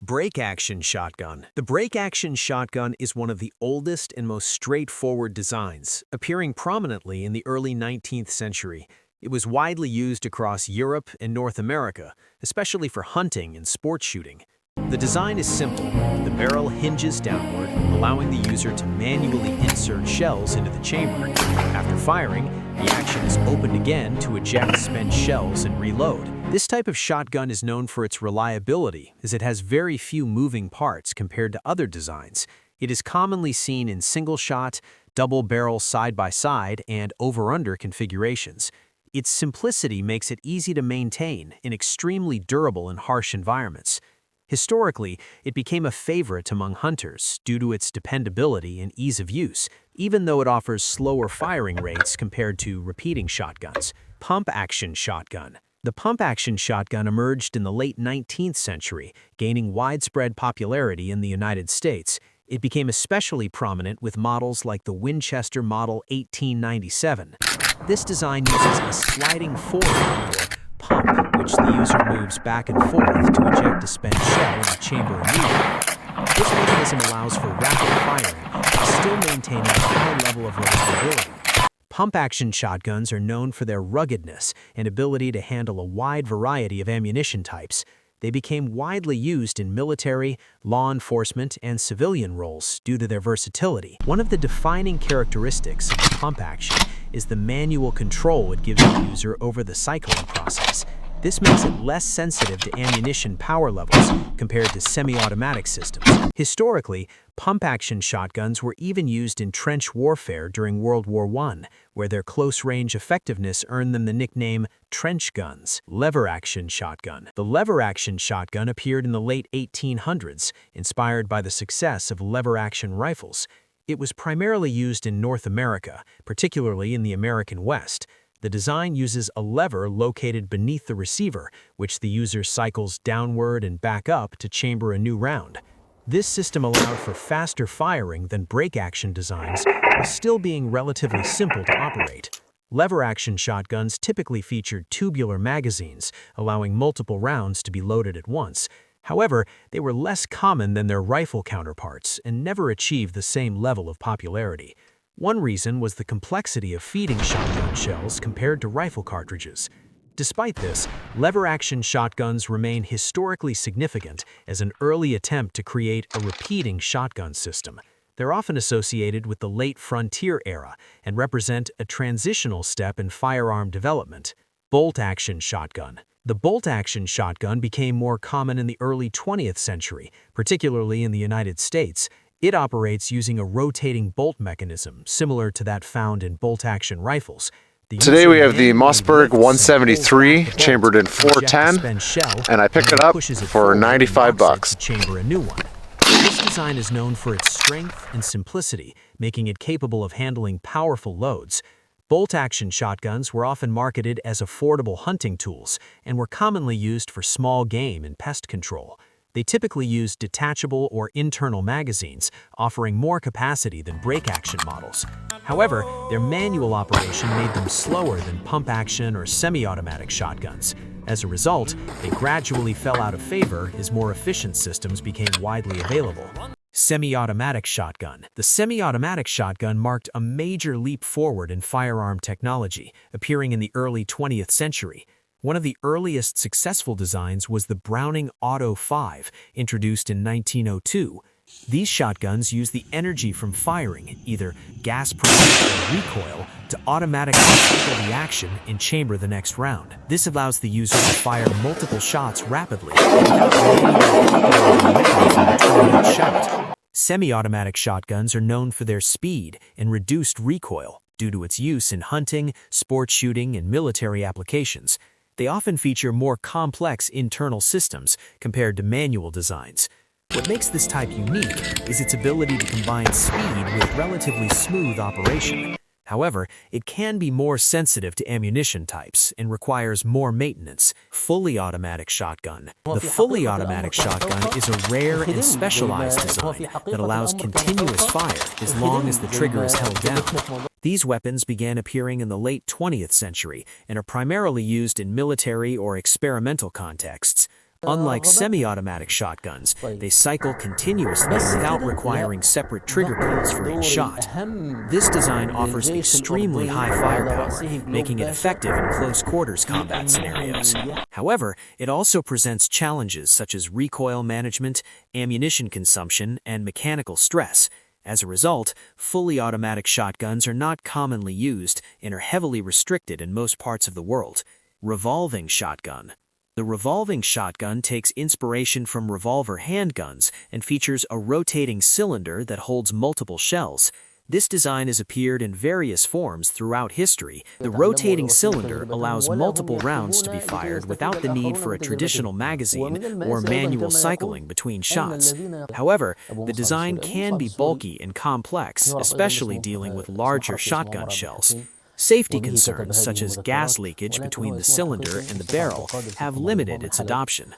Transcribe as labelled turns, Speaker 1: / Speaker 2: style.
Speaker 1: Break-action shotgun. The break-action shotgun is one of the oldest and most straightforward designs, appearing prominently in the early 19th century. It was widely used across Europe and North America, especially for hunting and sport shooting. The design is simple. The barrel hinges downward, allowing the user to manually insert shells into the chamber. After firing, the action is opened again to eject spent shells and reload. This type of shotgun is known for its reliability, as it has very few moving parts compared to other designs. It is commonly seen in single-shot, double-barrel side-by-side, and over-under configurations. Its simplicity makes it easy to maintain and extremely durable in harsh environments. Historically, it became a favorite among hunters due to its dependability and ease of use, even though it offers slower firing rates compared to repeating shotguns. Pump-action shotgun. The pump-action shotgun emerged in the late 19th century, gaining widespread popularity in the United States. It became especially prominent with models like the Winchester Model 1897. This design uses a sliding forward or pump, which the user moves back and forth to eject a spent shell in the chamber immediately. This mechanism allows for rapid firing while still maintaining a high level of reliability. Pump-action shotguns are known for their ruggedness and ability to handle a wide variety of ammunition types. They became widely used in military, law enforcement, and civilian roles due to their versatility. One of the defining characteristics of pump action is the manual control it gives the user over the cycling process. This makes it less sensitive to ammunition power levels compared to semi-automatic systems. Historically, pump-action shotguns were even used in trench warfare during World War I, where their close-range effectiveness earned them the nickname trench guns. Lever-action shotgun. The lever-action shotgun appeared in the late 1800s, inspired by the success of lever-action rifles. It was primarily used in North America, particularly in the American West. The design uses a lever located beneath the receiver, which the user cycles downward and back up to chamber a new round. This system allowed for faster firing than break-action designs, while still being relatively simple to operate. Lever-action shotguns typically featured tubular magazines, allowing multiple rounds to be loaded at once. However, they were less common than their rifle counterparts and never achieved the same level of popularity. One reason was the complexity of feeding shotgun shells compared to rifle cartridges. Despite this, lever-action shotguns remain historically significant as an early attempt to create a repeating shotgun system. They're often associated with the late frontier era and represent a transitional step in firearm development. Bolt-action shotgun. The bolt-action shotgun became more common in the early 20th century, particularly in the United States. It operates using a rotating bolt mechanism similar to that found in bolt-action rifles.
Speaker 2: Today we have the Mossberg 173 chambered in 410, and I picked it up for 95 bucks.
Speaker 1: Chamber a new one. This design is known for its strength and simplicity, making it capable of handling powerful loads. Bolt-action shotguns were often marketed as affordable hunting tools and were commonly used for small game and pest control. They typically used detachable or internal magazines, offering more capacity than break-action models. However, their manual operation made them slower than pump-action or semi-automatic shotguns. As a result, they gradually fell out of favor as more efficient systems became widely available. Semi-automatic shotgun. The semi-automatic shotgun marked a major leap forward in firearm technology, appearing in the early 20th century. One of the earliest successful designs was the Browning Auto 5, introduced in 1902. These shotguns use the energy from firing, either gas produced or recoil, to automatically cycle the action and chamber the next round. This allows the user to fire multiple shots rapidly without the shot. Semi-automatic shotguns are known for their speed and reduced recoil due to its use in hunting, sport shooting, and military applications. They often feature more complex internal systems compared to manual designs. What makes this type unique is its ability to combine speed with relatively smooth operation. However, it can be more sensitive to ammunition types and requires more maintenance. Fully automatic shotgun. The fully automatic shotgun is a rare and specialized design that allows continuous fire as long as the trigger is held down. These weapons began appearing in the late 20th century and are primarily used in military or experimental contexts. Unlike semi-automatic shotguns, they cycle continuously without requiring separate trigger pulls for each shot. This design offers extremely high firepower, making it effective in close-quarters combat scenarios. However, it also presents challenges such as recoil management, ammunition consumption, and mechanical stress. As a result, fully automatic shotguns are not commonly used and are heavily restricted in most parts of the world. Revolving shotgun. The revolving shotgun takes inspiration from revolver handguns and features a rotating cylinder that holds multiple shells. This design has appeared in various forms throughout history. The rotating cylinder allows multiple rounds to be fired without the need for a traditional magazine or manual cycling between shots. However, the design can be bulky and complex, especially dealing with larger shotgun shells. Safety concerns such as gas leakage between the cylinder and the barrel have limited its adoption.